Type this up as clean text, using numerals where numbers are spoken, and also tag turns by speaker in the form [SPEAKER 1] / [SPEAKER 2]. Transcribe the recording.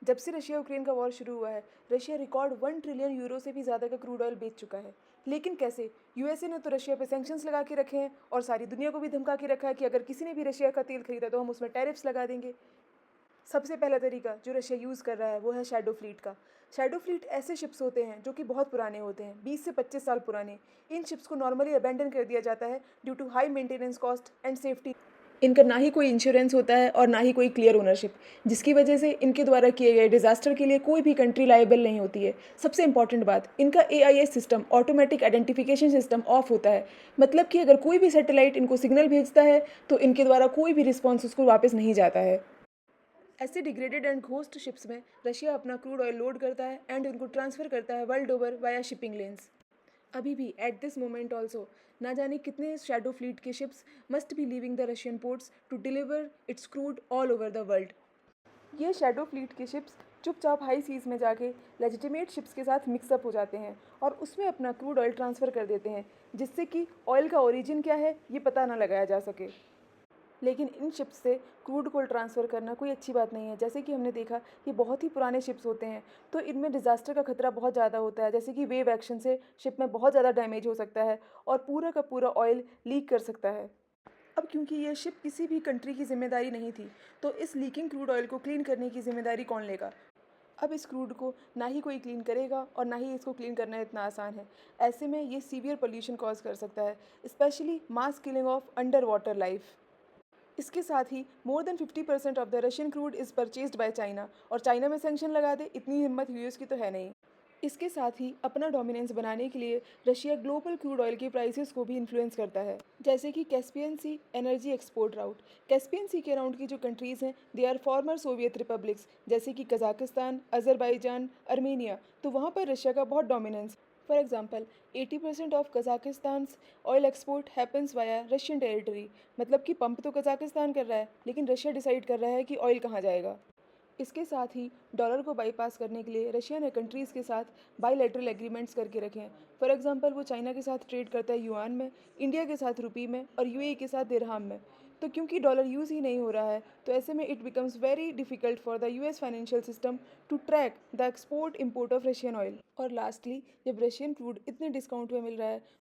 [SPEAKER 1] जब से Russia Ukraine का वॉर शुरू हुआ है, रशिया रिकॉर्ड 1 ट्रिलियन यूरो से भी ज़्यादा का क्रूड ऑयल बेच चुका है। लेकिन कैसे? यूएसए ने तो रशिया पे सैंक्शंस लगा के रखे हैं और सारी दुनिया को भी धमका के रखा है कि अगर किसी ने भी रशिया का तेल खरीदा तो हम उसमें टैरिफ्स लगा देंगे। सबसे पहला तरीका जो रशिया यूज़ कर रहा है वो है शैडो फ्लीट का। शैडो फ्लीट ऐसे शिप्स होते हैं जो कि बहुत पुराने होते हैं, 20 से 25 साल पुराने। इन शिप्स को नॉर्मली अबैंडन कर दिया जाता है due to high maintenance cost and safety. इनका ना ही कोई इंश्योरेंस होता है और ना ही कोई क्लियर ओनरशिप, जिसकी वजह से इनके द्वारा किए गए डिजास्टर के लिए कोई भी कंट्री लायबल नहीं होती है। सबसे इंपॉर्टेंट बात, इनका AIS system, automatic identification system, of होता है। मतलब कि अगर कोई भी सैटेलाइट इनको सिग्नल भेजता है तो इनके द्वारा कोई भी रिस्पॉन्स उसको वापस नहीं जाता है। ऐसे डिग्रेडेड एंड घोस्ट शिप्स में रशिया अपना क्रूड ऑयल लोड करता है एंड उनको ट्रांसफर करता है world over via shipping lanes. अभी भी एट दिस मोमेंट ऑल्सो ना जाने कितने शैडो फ्लीट के ships must be leaving the Russian ports to deliver its crude all over the world. ये शैडो फ्लीट के शिप्स चुपचाप हाई सीज में जाके लेजिटिमेट शिप्स के साथ मिक्सअप हो जाते हैं और उसमें अपना क्रूड ऑयल ट्रांसफ़र कर देते हैं, जिससे कि ऑयल का ओरिजिन क्या है ये पता ना लगाया जा सके। लेकिन इन शिप्स से क्रूड को ट्रांसफ़र करना कोई अच्छी बात नहीं है। जैसे कि हमने देखा, ये बहुत ही पुराने शिप्स होते हैं, तो इनमें डिज़ास्टर का खतरा बहुत ज़्यादा होता है। जैसे कि वेव एक्शन से शिप में बहुत ज़्यादा डैमेज हो सकता है और पूरा का पूरा ऑयल लीक कर सकता है। अब क्योंकि ये शिप किसी भी कंट्री की जिम्मेदारी नहीं थी, तो इस लीकिंग क्रूड ऑयल को क्लीन करने की जिम्मेदारी कौन लेगा? अब इस क्रूड को ना ही कोई क्लीन करेगा और ना ही इसको क्लीन करना इतना आसान है। ऐसे में ये सीवियर पोल्यूशन कॉज कर सकता है, specially mass killing of under water life. इसके साथ ही more than 50% of the Russian crude is purchased by China, और चाइना में सैंक्शन लगा दे इतनी हिम्मत यूएस की तो है नहीं। इसके साथ ही अपना डोमिनेंस बनाने के लिए रशिया ग्लोबल क्रूड ऑयल की प्राइसेस को भी इन्फ्लुएंस करता है, जैसे कि Caspian sea energy export route. Caspian sea के राउंड की जो कंट्रीज़ हैं they are former Soviet republics, जैसे कि कजाकिस्तान, अजरबैजान, अर्मेनिया। तो वहाँ पर रशिया का बहुत dominance. For example, 80% of Kazakhstan's oil export happens via Russian territory. मतलब कि पंप तो कजाकिस्तान कर रहा है, लेकिन रशिया डिसाइड कर रहा है कि ऑयल कहाँ जाएगा। इसके साथ ही डॉलर को बाईपास करने के लिए रशिया ने कंट्रीज़ के साथ बाईलैटरल एग्रीमेंट्स करके रखे हैं। फॉर एग्जांपल, वो चाइना के साथ ट्रेड करता है युआन में, इंडिया के साथ रुपी में और यूएई के साथ दिरहम में। तो क्योंकि डॉलर यूज़ ही नहीं हो रहा है, तो ऐसे में it becomes very difficult for the US financial system to track the export import of Russian oil. और लास्टली, जब रशियन क्रूड इतने डिस्काउंट में मिल रहा है